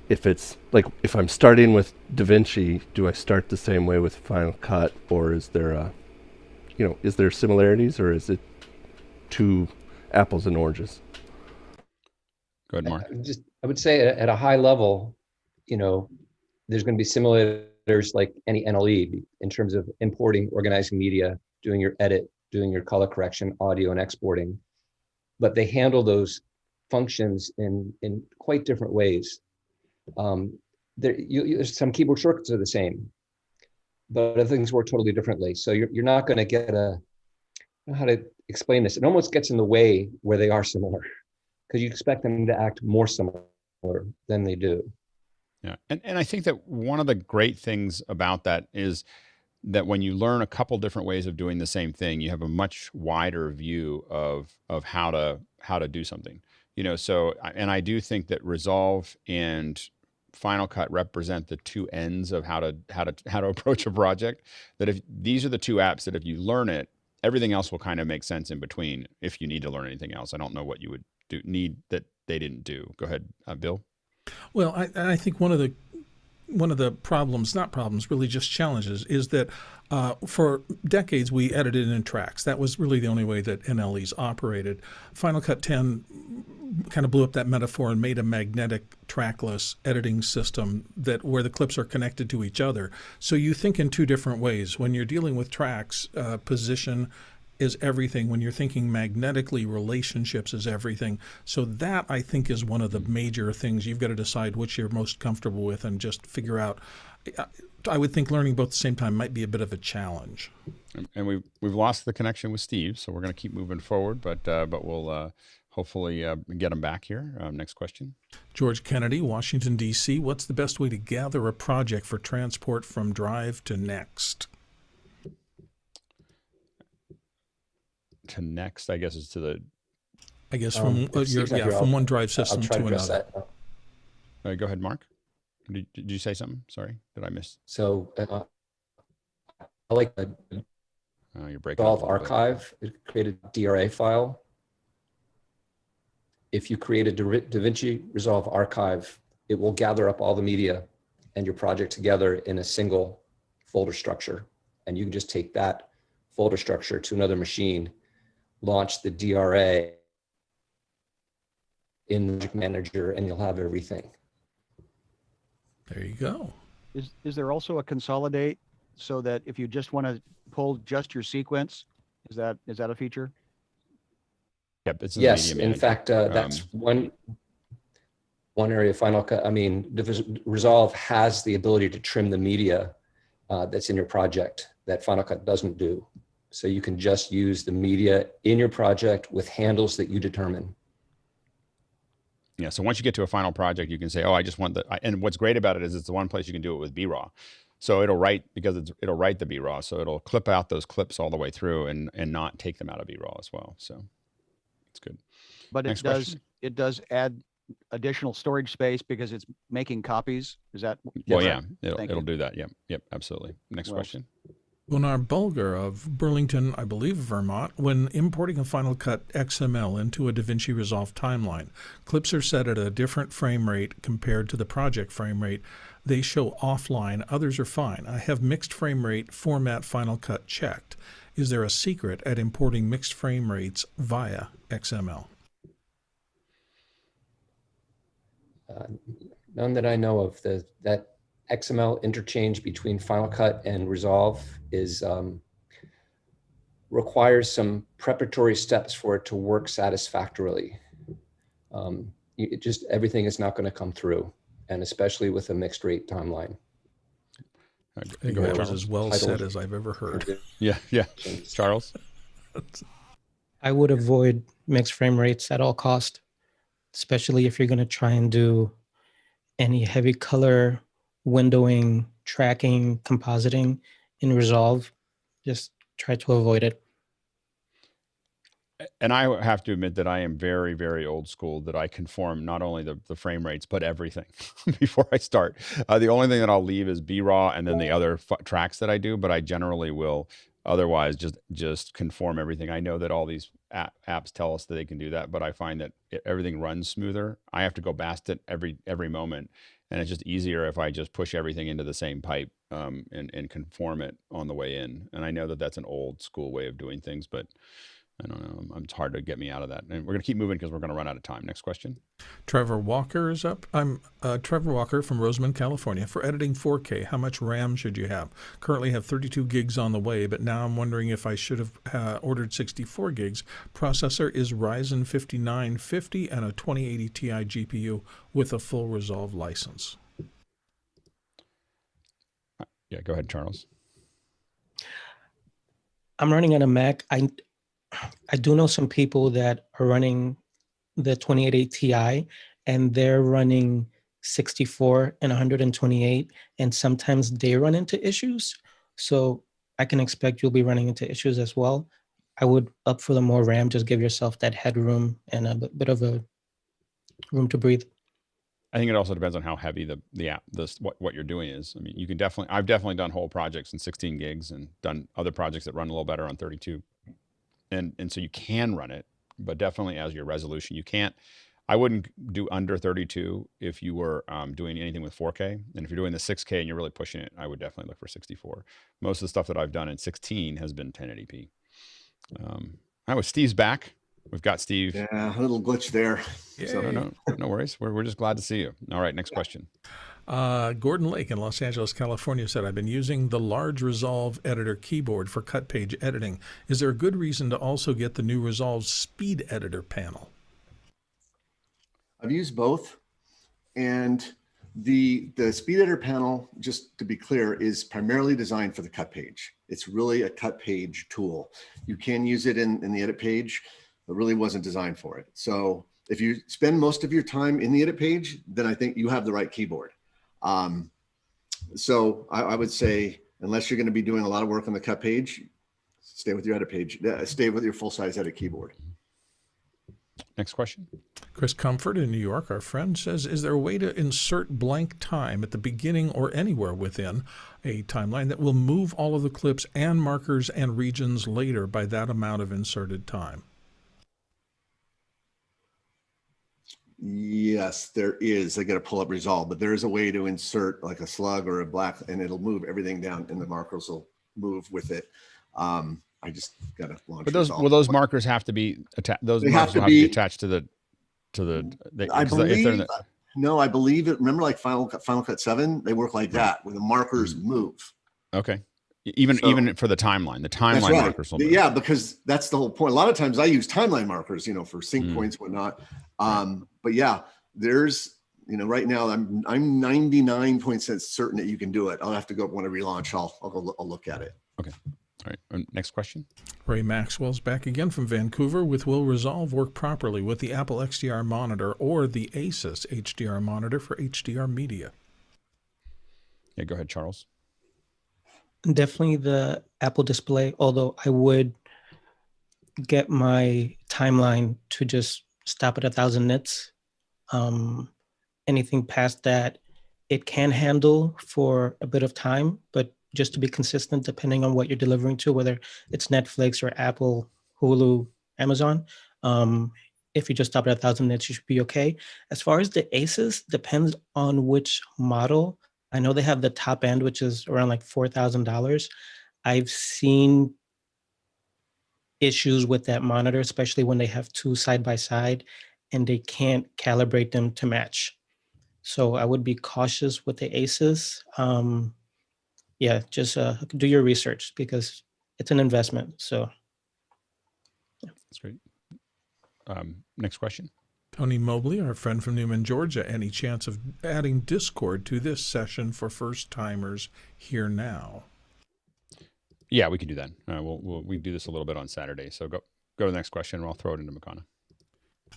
if I'm starting with Davinci, do I start the same way with Final Cut, or is there is there similarities, or is it two apples and oranges? Go ahead, Mark. I would say at a high level, there's going to be simulators like any NLE in terms of importing, organizing media, doing your edit, doing your color correction, audio, and exporting. But they handle those functions in quite different ways. Some keyboard shortcuts are the same, but other things work totally differently. So you're not going to get I don't know how to explain this. It almost gets in the way where they are similar, because you expect them to act more similar than they do. Yeah, and I think that one of the great things about that is that when you learn a couple different ways of doing the same thing, you have a much wider view of how to do something. So, and I do think that Resolve and Final Cut represent the two ends of how to approach a project. That if these are the two apps that if you learn it, everything else will kind of make sense in between. If you need to learn anything else, I don't know what you would need that they didn't do. Go ahead, Bill. Well, I think one of the problems, not problems, really just challenges, is that for decades we edited in tracks. That was really the only way that NLEs operated. Final Cut 10 kind of blew up that metaphor and made a magnetic trackless editing system where the clips are connected to each other. So you think in two different ways. When you're dealing with tracks, position is everything. When you're thinking magnetically, relationships is everything. So that, I think, is one of the major things. You've got to decide which you're most comfortable with and just figure out. I would think learning both at the same time might be a bit of a challenge. And we've lost the connection with Steve, so we're going to keep moving forward, but we'll hopefully get him back here. Next question. George Kennedy, Washington, D.C. What's the best way to gather a project for transport from Drive to Next? To Next, I guess, is to the... I guess from from one drive system to another. Go ahead, Mark. Did you say something? Sorry, did I miss? So I like the you're breaking Resolve archive. It created a DRA file. If you create a Davinci Resolve archive, it will gather up all the media and your project together in a single folder structure. And you can just take that folder structure to another machine, launch the DRA in the Magic Manager, and you'll have everything. There you go. Is there also a consolidate so that if you just want to pull just your sequence, is that a feature? Yep, it's yes. In fact, that's one area of Final Cut. I mean, Resolve has the ability to trim the media that's in your project that Final Cut doesn't do. So you can just use the media in your project with handles that you determine. Yeah, so once you get to a final project, you can say, oh, I just want and what's great about it is it's the one place you can do it with BRAW. So it'll write, because it'll write the BRAW, so it'll clip out those clips all the way through and not take them out of BRAW as well. So it's good. But it does add additional storage space because it's making copies. Is that? Well, yeah, it'll do that. Yep, absolutely. Next question. Gunnar Bulger of Burlington, I believe, Vermont, when importing a Final Cut XML into a Davinci Resolve timeline, clips are set at a different frame rate compared to the project frame rate. They show offline, others are fine. I have mixed frame rate format Final Cut checked. Is there a secret at importing mixed frame rates via XML? None that I know of. That XML interchange between Final Cut and Resolve requires some preparatory steps for it to work satisfactorily. Everything is not going to come through, and especially with a mixed rate timeline. I think that was as well said as I've ever heard. Yeah. Charles? I would avoid mixed frame rates at all cost, especially if you're going to try and do any heavy color windowing, tracking, compositing in Resolve. Just try to avoid it. And I have to admit that I am very, very old school, that I conform not only the frame rates, but everything before I start. The only thing that I'll leave is BRAW and then the other tracks that I do, but I generally will otherwise just conform everything. I know that all these apps tell us that they can do that, but I find that everything runs smoother. I have to go past it every moment. And it's just easier if I just push everything into the same pipe and conform it on the way in. And I know that that's an old school way of doing things, but I don't know. It's hard to get me out of that. And we're going to keep moving because we're going to run out of time. Next question. Trevor Walker is up. I'm Trevor Walker from Rosamond, California. For editing 4K, how much RAM should you have? Currently have 32 gigs on the way, but now I'm wondering if I should have ordered 64 gigs. Processor is Ryzen 5950 and a 2080 Ti GPU with a full Resolve license. Yeah, go ahead, Charles. I'm running on a Mac. I do know some people that are running the 2080 Ti and they're running 64 and 128, and sometimes they run into issues. So I can expect you'll be running into issues as well. I would up for the more RAM, just give yourself that headroom and a bit of a room to breathe. I think it also depends on how heavy the app, what you're doing is. I mean, you can I've definitely done whole projects in 16 gigs and done other projects that run a little better on 32. And so you can run it, but definitely as your resolution, you can't. I wouldn't do under 32 if you were doing anything with 4K. And if you're doing the 6K and you're really pushing it, I would definitely look for 64. Most of the stuff that I've done in 16 has been 1080p. Steve's back. We've got Steve. Yeah, a little glitch there. So, no worries. We're just glad to see you. All right, next question. Gordon Lake in Los Angeles, California said, I've been using the large Resolve editor keyboard for cut page editing. Is there a good reason to also get the new Resolve speed editor panel? I've used both. And the speed editor panel, just to be clear, is primarily designed for the cut page. It's really a cut page tool. You can use it in the edit page, but really wasn't designed for it. So if you spend most of your time in the edit page, then I think you have the right keyboard. So I would say, unless you're going to be doing a lot of work on the cut page, stay with your edit page, stay with your full-size edit keyboard. Next question. Chris Comfort in New York, our friend, says, is there a way to insert blank time at the beginning or anywhere within a timeline that will move all of the clips and markers and regions later by that amount of inserted time? Yes, there is. I got to pull up Resolve, but there is a way to insert like a slug or a black, and it'll move everything down, and the markers will move with it. I just got to launch. But will those markers have to be attached? Those markers have to be attached to the. I believe. No, I believe it. Remember, like Final Cut 7, they work like that, where the markers move. Okay. Even for the timeline, right. markers will move. Yeah, because that's the whole point. A lot of times I use timeline markers, for sync points, whatnot. But yeah, there's, right now I'm 99% certain that you can do it. I'll have to go when I relaunch. I'll look at it. Okay. All right. Next question. Ray Maxwell's back again from Vancouver with, will Resolve work properly with the Apple XDR monitor or the Asus HDR monitor for HDR media? Yeah, go ahead, Charles. Definitely the Apple display, although I would get my timeline to just stop at 1,000 nits. Anything past that, it can handle for a bit of time, but just to be consistent, depending on what you're delivering to, whether it's Netflix or Apple, Hulu, Amazon, if you just stop at 1,000 nits, you should be okay. As far as the Asus, depends on which model. I know they have the top end, which is around like $4,000. I've seen issues with that monitor, especially when they have two side by side and they can't calibrate them to match. So I would be cautious with the Asus. Just do your research because it's an investment. So that's great. Next question. Tony Mobley, our friend from Newman, Georgia, any chance of adding Discord to this session for first timers here now? Yeah, we can do that. We do this a little bit on Saturday. So go to the next question, and I'll throw it into Mukana.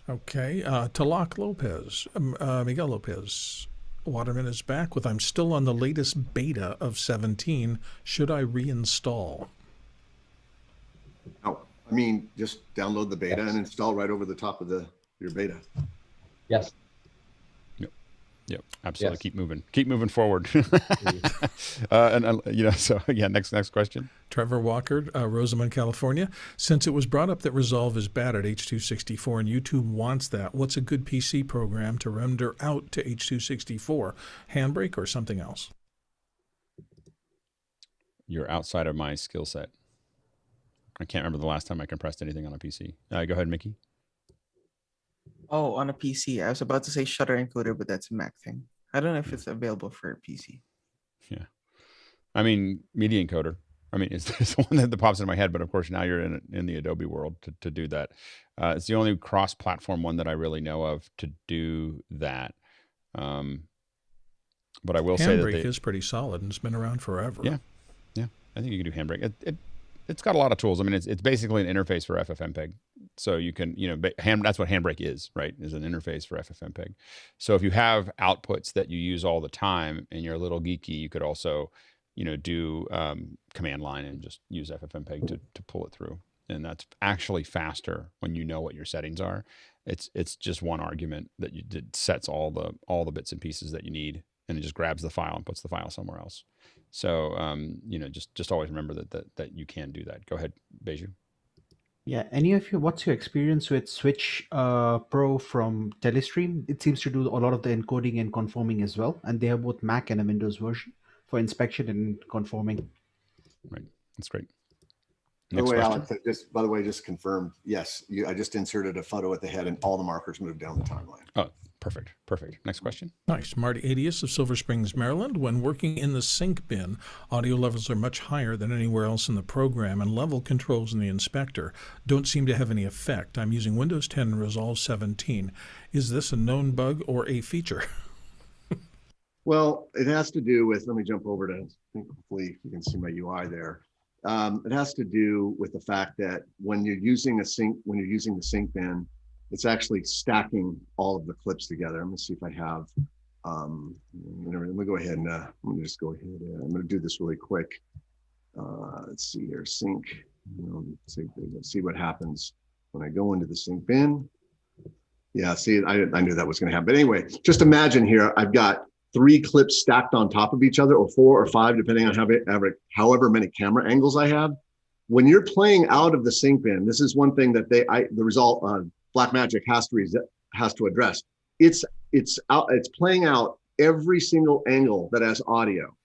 Okay. Talak Lopez, Miguel Lopez. Waterman is back with, I'm still on the latest beta of 17. Should I reinstall? No, just download the beta and install right over the top of your beta. Yes. Yep. Absolutely. Yes. Keep moving forward. So again, next question. Trevor Walker, Rosamond, California. Since it was brought up that Resolve is bad at H.264 and YouTube wants that, what's a good PC program to render out to H.264? Handbrake or something else? You're outside of my skill set. I can't remember the last time I compressed anything on a PC. Go ahead, Mickey. Oh, on a PC. I was about to say Shutter Encoder, but that's a Mac thing. I don't know if it's available for a PC. Yeah. Media Encoder. It's the one that pops into my head, but of course now you're in the Adobe world to do that. It's the only cross-platform one that I really know of to do that. But I will say that Handbrake is pretty solid and it's been around forever. Yeah. I think you can do Handbrake. It's got a lot of tools. It's basically an interface for FFmpeg. So you can, that's what Handbrake is, right? Is an interface for FFmpeg. So if you have outputs that you use all the time and you're a little geeky, you could also, do command line and just use FFmpeg to pull it through. And that's actually faster when you know what your settings are. It's just one argument that sets all the bits and pieces that you need, and it just grabs the file and puts the file somewhere else. So, just always remember that you can do that. Go ahead, Beju. Yeah. What's your experience with Switch Pro from Telestream? It seems to do a lot of the encoding and conforming as well. And they have both Mac and a Windows version for inspection and conforming. Right. That's great. By the way, Alex, by the way, just confirmed. Yes, I just inserted a photo at the head, and all the markers moved down the timeline. Oh, perfect. Next question. Nice. Marty Adius of Silver Springs, Maryland. When working in the sync bin, audio levels are much higher than anywhere else in the program, and level controls in the inspector don't seem to have any effect. I'm using Windows 10 and Resolve 17. Is this a known bug or a feature? Well, it has to do with, let me jump over to, hopefully you can see my UI there. It has to do with the fact that when you're using the sync bin, it's actually stacking all of the clips together. I'm gonna see if I have, let me go ahead and, I'm gonna just go ahead. I'm gonna do this really quick. Let's see here, sync, see what happens when I go into the sync bin. Yeah, see, I knew that was gonna happen. But anyway, just imagine here, I've got 3 clips stacked on top of each other, or 4 or 5, depending on however many camera angles I have. When you're playing out of the sync bin, this is one thing that Blackmagic has to address. It's playing out every single angle that has audio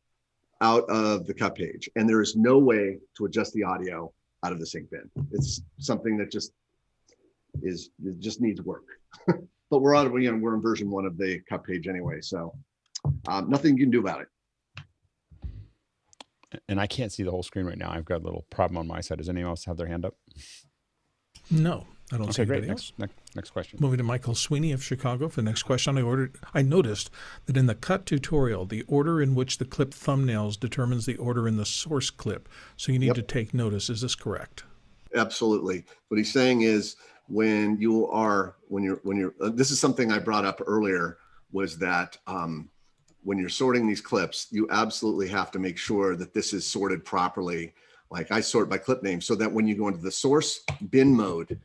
out of the cut page, and there is no way to adjust the audio out of the sync bin. It's something that just needs work. But we're in version 1 of the cut page anyway, so. Nothing you can do about it. And I can't see the whole screen right now. I've got a little problem on my side. Does anyone else have their hand up? No, I don't see anybody else. Next question. Moving to Michael Sweeney of Chicago for the next question. I noticed that in the cut tutorial, the order in which the clip thumbnails determines the order in the source clip. So you need to take notice. Is this correct? Absolutely. What he's saying is when you're this is something I brought up earlier, was that when you're sorting these clips, you absolutely have to make sure that this is sorted properly. Like I sort by clip name, so that when you go into the source bin mode,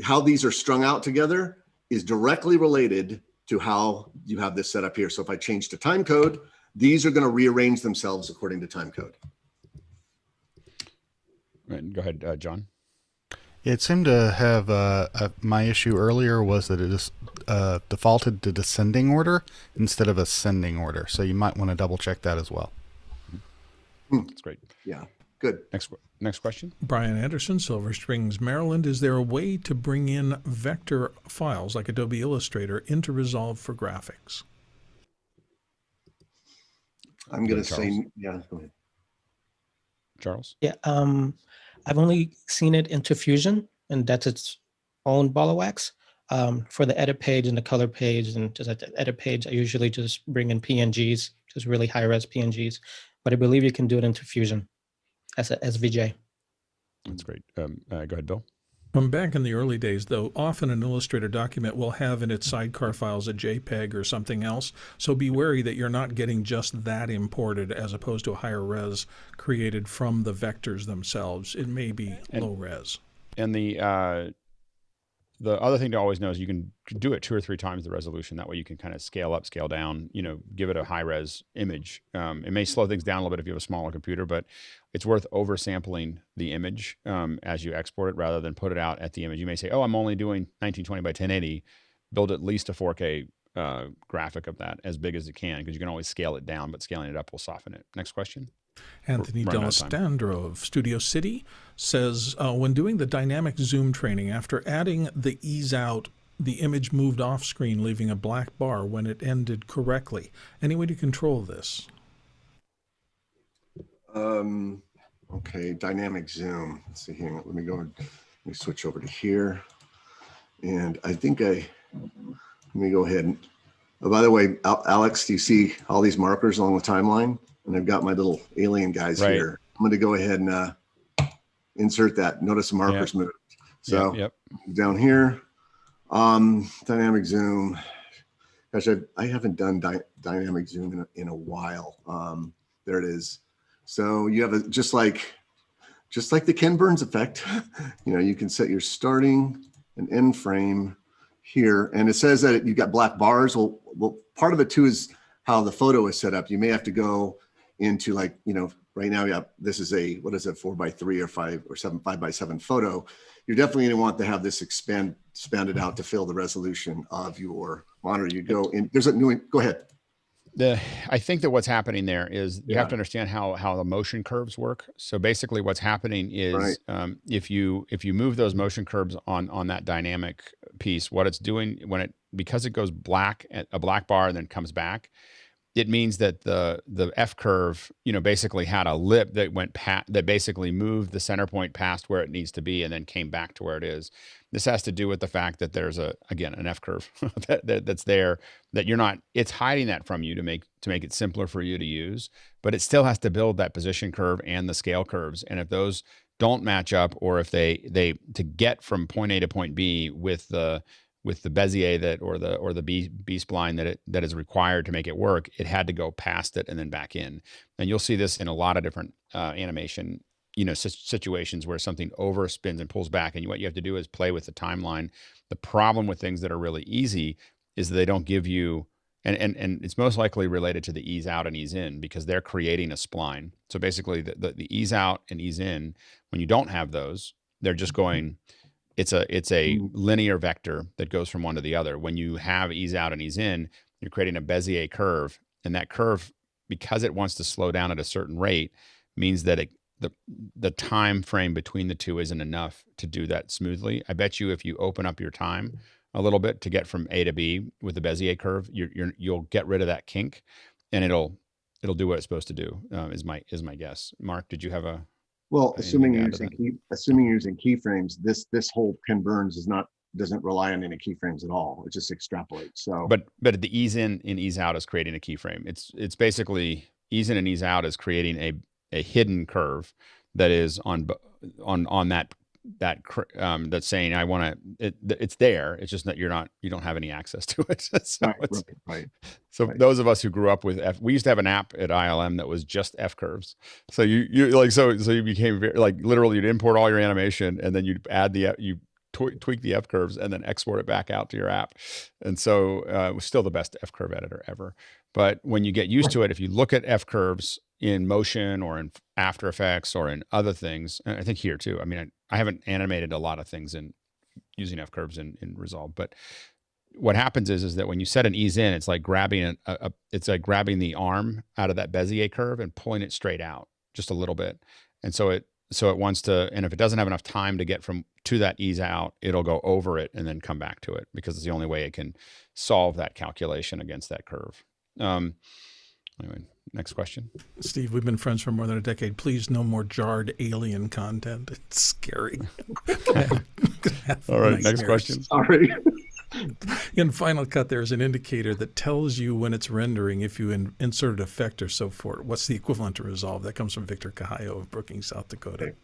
how these are strung out together is directly related to how you have this set up here. So if I change to time code, these are going to rearrange themselves according to time code. Right, go ahead, John. It seemed to have my issue earlier was that it just defaulted to descending order instead of ascending order. So you might want to double check that as well. That's great. Yeah, good. Next question. Brian Anderson, Silver Springs, Maryland. Is there a way to bring in vector files like Adobe Illustrator into Resolve for graphics? I'm going to say, yeah, go ahead. Charles? Yeah, I've only seen it into Fusion, and that's its own ball of wax. For the edit page and the color page, and just at the edit page, I usually just bring in PNGs, just really high-res PNGs. But I believe you can do it into Fusion as a SVJ. That's great. Go ahead, Bill. Back in the early days, though, often an Illustrator document will have in its sidecar files a JPEG or something else. So be wary that you're not getting just that imported as opposed to a higher res created from the vectors themselves. It may be low res. And the other thing to always know is you can do it 2 or 3 times the resolution. That way you can kind of scale up, scale down, give it a high res image. It may slow things down a little bit if you have a smaller computer, but it's worth oversampling the image as you export it rather than put it out at the image. You may say, oh, I'm only doing 1920 by 1080. Build at least a 4K graphic of that as big as it can, because you can always scale it down, but scaling it up will soften it. Next question. Anthony Delastandro of Studio City says, when doing the dynamic zoom training, after adding the ease out, the image moved off screen, leaving a black bar when it ended correctly. Any way to control this? Okay, dynamic zoom. Let's see here. Let me switch over to here. And I think let me go ahead and, oh, by the way, Alex, do you see all these markers along the timeline? And I've got my little alien guys here. I'm going to go ahead and insert that. Notice the markers moved. So down here, dynamic zoom. Gosh, I haven't done dynamic zoom in a while. There it is. So you have just like the Ken Burns effect. You can set your starting and end frame here, and it says that you got black bars. Well, part of it too is how the photo is set up. You may have to go into right now, this is a, what is it, 4x3 or 5 or 5x7 photo. You're definitely going to want to have this expanded out to fill the resolution of your monitor. You go in, there's a new, go ahead. I think that what's happening there is you have to understand how the motion curves work. So basically what's happening is if you move those motion curves on that dynamic piece, what it's doing because it goes black, a black bar and then comes back, it means that the F curve, basically had a lip that that basically moved the center point past where it needs to be and then came back to where it is. This has to do with the fact that there's an F curve that's there, that it's hiding that from you to make it simpler for you to use, but it still has to build that position curve and the scale curves. And if those don't match up, or if they to get from point A to point B with the Bezier or the B spline that is required to make it work, it had to go past it and then back in. And you'll see this in a lot of different animation, situations where something overspins and pulls back. And what you have to do is play with the timeline. The problem with things that are really easy is that they don't give you, and it's most likely related to the ease out and ease in, because they're creating a spline. So basically the ease out and ease in, when you don't have those, they're just going, it's a linear vector that goes from one to the other. When you have ease out and ease in, you're creating a Bezier curve, and that curve, because it wants to slow down at a certain rate, means that the time frame between the two isn't enough to do that smoothly. I bet you if you open up your time a little bit to get from A to B with the Bezier curve, you'll get rid of that kink, and it'll do what it's supposed to do. Is my guess. Mark, did you have a? Well, assuming you're using keyframes, this whole pin burns doesn't rely on any keyframes at all. It just extrapolates. So, but the ease in and ease out is creating a keyframe. It's basically ease in and ease out is creating a hidden curve that is on that that's saying I want to. It's there. It's just that you don't have any access to it. So right. So those of us who grew up with F, we used to have an app at ILM that was just F curves. So you became very, literally you'd import all your animation and then you'd add tweak the F curves and then export it back out to your app. And so it was still the best F curve editor ever. But when you get used to it, if you look at F curves in Motion or in After Effects or in other things, and I think here too, I mean, I haven't animated a lot of things in using F curves in Resolve, but what happens is that when you set an ease in, it's like grabbing grabbing the arm out of that Bezier curve and pulling it straight out just a little bit. And so it wants to, and if it doesn't have enough time to get to that ease out, it'll go over it and then come back to it, because it's the only way it can solve that calculation against that curve. Anyway, next question. Steve, we've been friends for more than a decade. Please, no more jarred alien content. It's scary. All right, next question. Sorry. In Final Cut, there's an indicator that tells you when it's rendering if you insert an effect or so forth. What's the equivalent to Resolve? That comes from Victor Cajallo of Brookings, South Dakota. Okay.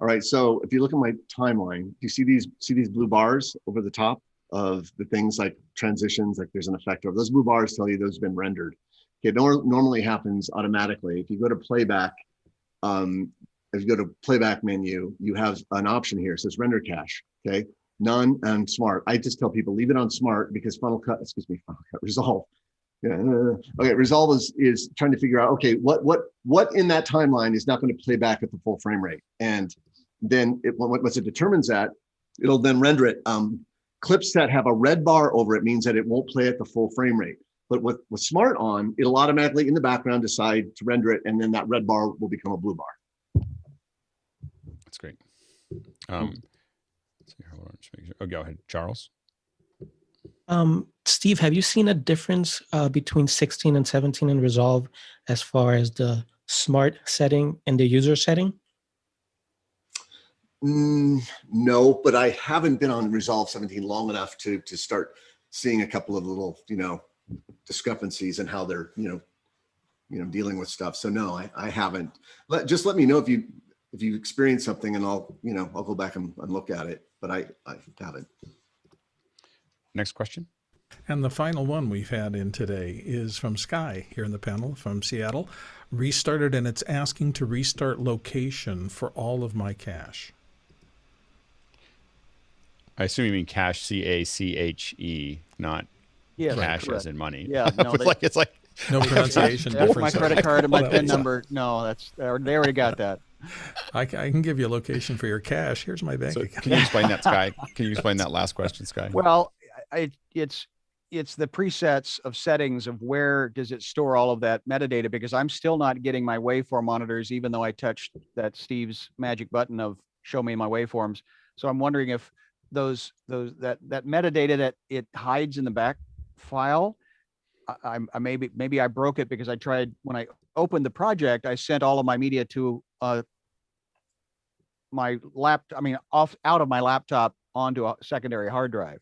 All right, so if you look at my timeline, do you see these blue bars over the top of the things like transitions, like there's an effect over those blue bars tell you those have been rendered. It normally happens automatically. If you go to playback, menu, you have an option here. It says render cache, okay? None and smart. I just tell people leave it on smart because Resolve. Yeah. Okay, Resolve is trying to figure out, okay, what in that timeline is not going to play back at the full frame rate. And then once it determines that, it'll then render it. Clips that have a red bar over it means that it won't play at the full frame rate. But with Smart on, it'll automatically in the background decide to render it, and then that red bar will become a blue bar. That's great. Go ahead, Charles. Steve, have you seen a difference between 16 and 17 in Resolve as far as the Smart setting and the user setting? No, but I haven't been on Resolve 17 long enough to start seeing a couple of little, discrepancies in how they're, dealing with stuff. So no, I haven't. Just let me know if you experience something, and I'll go back and look at it. But I haven't. Next question. And the final one we've had in today is from Sky here in the panel from Seattle. Restarted, and it's asking to restart location for all of my cache. I assume you mean cache, C-A-C-H-E, not cash as in money. Yeah, no, it's like no pronunciation difference. My credit card and my PIN number. No, they already got that. I can give you a location for your cash. Here's my bank account. Can you explain that, Sky? Can you explain that last question, Sky? Well, it's it's the presets of settings of where does it store all of that metadata, because I'm still not getting my waveform monitors, even though I touched that Steve's magic button of show me my waveforms. So I'm wondering if that metadata that it hides in the back file, I maybe I broke it because I tried when I opened the project, I sent all of my media to my laptop, out of my laptop onto a secondary hard drive.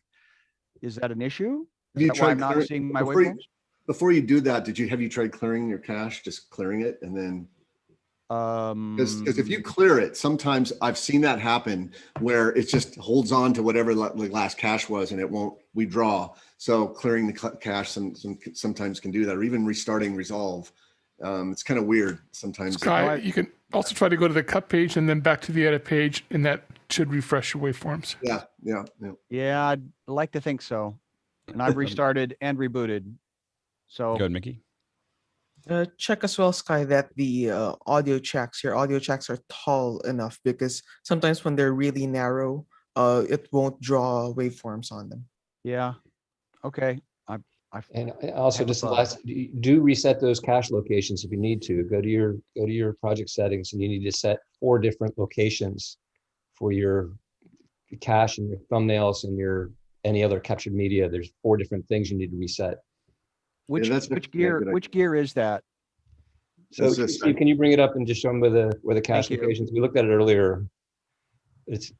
Is that an issue? Is that why I'm not seeing my waveforms? Before you do that, have you tried clearing your cache, just clearing it and then? Because if you clear it, sometimes I've seen that happen where it just holds on to whatever the last cache was and it won't redraw. So clearing the cache sometimes can do that, or even restarting Resolve. It's kind of weird sometimes. Sky, you can also try to go to the cut page and then back to the edit page, and that should refresh your waveforms. Yeah, I'd like to think so. And I've restarted and rebooted. So go ahead, Mickey. Check as well, Sky, that the your audio tracks are tall enough, because sometimes when they're really narrow, it won't draw waveforms on them. Yeah. Okay. And also just do reset those cache locations if you need to. Go to your project settings, and you need to set 4 different locations for your cache and your thumbnails and your any other captured media. There's 4 different things you need to reset. Which gear is that? So Steve, can you bring it up and just show them where the cache locations? We looked at it earlier. I think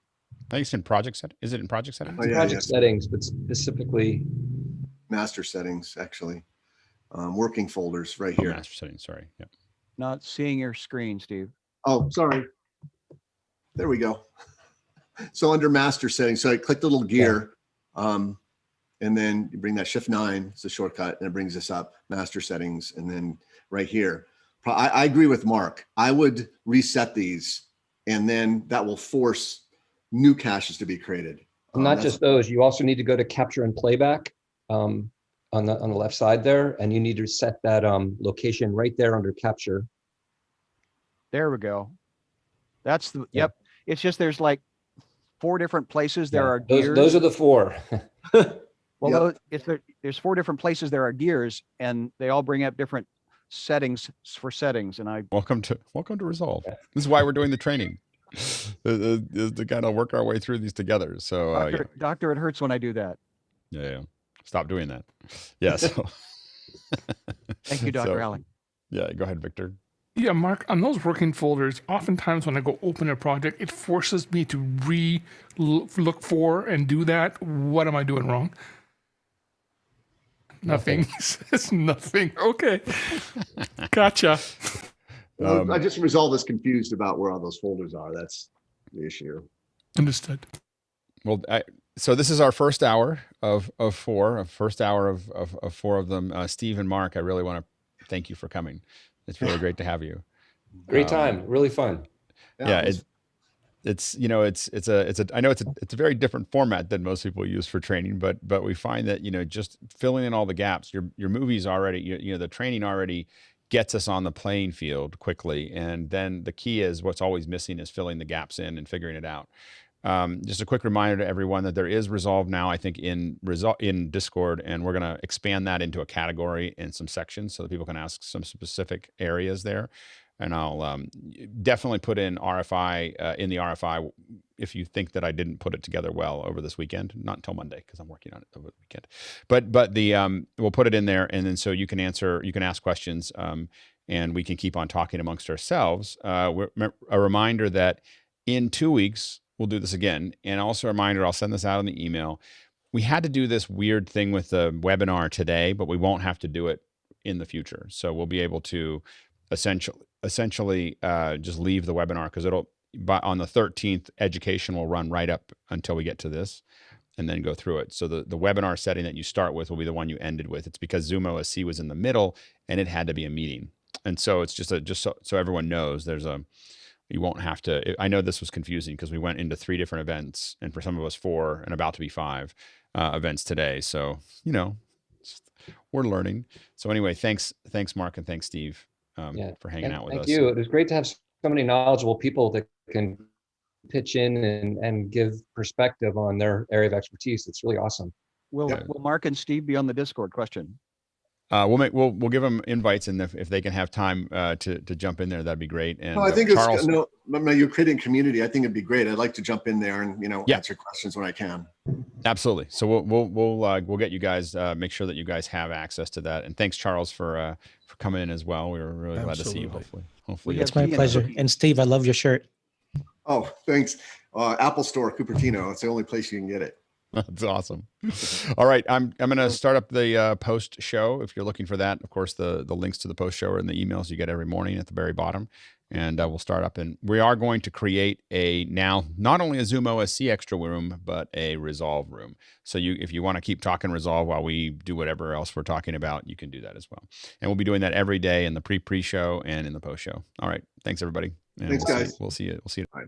it's in project setting. Is it in project settings? Project settings, but specifically master settings, actually. Working folders right here. Master settings, sorry. Yeah. Not seeing your screen, Steve. Oh, sorry. There we go. So under master settings, so I click the little gear, and then you bring that Shift 9, it's a shortcut, and it brings us up, master settings, and then right here. I agree with Mark. I would reset these, and then that will force new caches to be created. Not just those, you also need to go to capture and playback on the left side there, and you need to set that location right there under capture. There we go. That's the yep. It's just there's like 4 different places there are gears. Those are the 4. Well, there's 4 different places there are gears, and they all bring up different settings for settings. And I welcome to Resolve. This is why we're doing the training. to kind of work our way through these together. So doctor, it hurts when I do that. Yeah. Stop doing that. Yeah. So thank you, Dr. Allen. Yeah, go ahead, Victor. Yeah, Mark, on those working folders, oftentimes when I go open a project, it forces me to look for and do that. What am I doing wrong? Nothing. It's nothing. Okay. Gotcha. I just Resolve is confused about where all those folders are. That's the issue. Understood. Well, so this is our first hour of 4, first hour of 4 of them. Steve and Mark, I really want to thank you for coming. It's really great to have you. Great time, really fun. Yeah, it's I know it's a very different format than most people use for training, but we find that just filling in all the gaps. Your movie's already the training already gets us on the playing field quickly, and then the key is what's always missing is filling the gaps in and figuring it out. Just a quick reminder to everyone that there is Resolve now, I think, in Discord, and we're going to expand that into a category and some sections so that people can ask some specific areas there. And I'll definitely put in RFI in the RFI if you think that I didn't put it together well over this weekend. Not until Monday because I'm working on it over the weekend. But the we'll put it in there, and then so you can ask questions, and we can keep on talking amongst ourselves. A reminder that in 2 weeks. We'll do this again. And also a reminder, I'll send this out in the email. We had to do this weird thing with the webinar today, but we won't have to do it in the future. So we'll be able to essentially just leave the webinar because on the 13th, education will run right up until we get to this and then go through it. So the webinar setting that you start with will be the one you ended with. It's because Zoom OSC was in the middle and it had to be a meeting. And so it's just so everyone knows you won't have to. I know this was confusing because we went into 3 different events, and for some of us 4, and about to be 5 events today. So we're learning. So anyway, thanks Mark, and thanks Steve for hanging out with us. Thank you. It was great to have so many knowledgeable people that can pitch in and give perspective on their area of expertise. It's really awesome. Will Mark and Steve be on the Discord? Question. We'll give them invites, and if they can have time to jump in there, that'd be great. And I think Charles, you're creating community. I think it'd be great. I'd like to jump in there and answer questions when I can. Absolutely. So we'll get you guys, make sure that you guys have access to that. And thanks, Charles, for coming in as well. We were really glad to see you. Hopefully it's my pleasure. And Steve, I love your shirt. Oh, thanks. Apple Store, Cupertino. It's the only place you can get it. That's awesome. All right, I'm going to start up the post show. If you're looking for that, of course, the links to the post show are in the emails you get every morning at the very bottom. And we'll start up, and we are going to create now not only a Zoom OSC extra room, but a Resolve room. So if you want to keep talking Resolve while we do whatever else we're talking about, you can do that as well. And we'll be doing that every day in the pre-show and in the post show. All right, thanks everybody. And thanks, guys. We'll see you. We'll see you. Bye.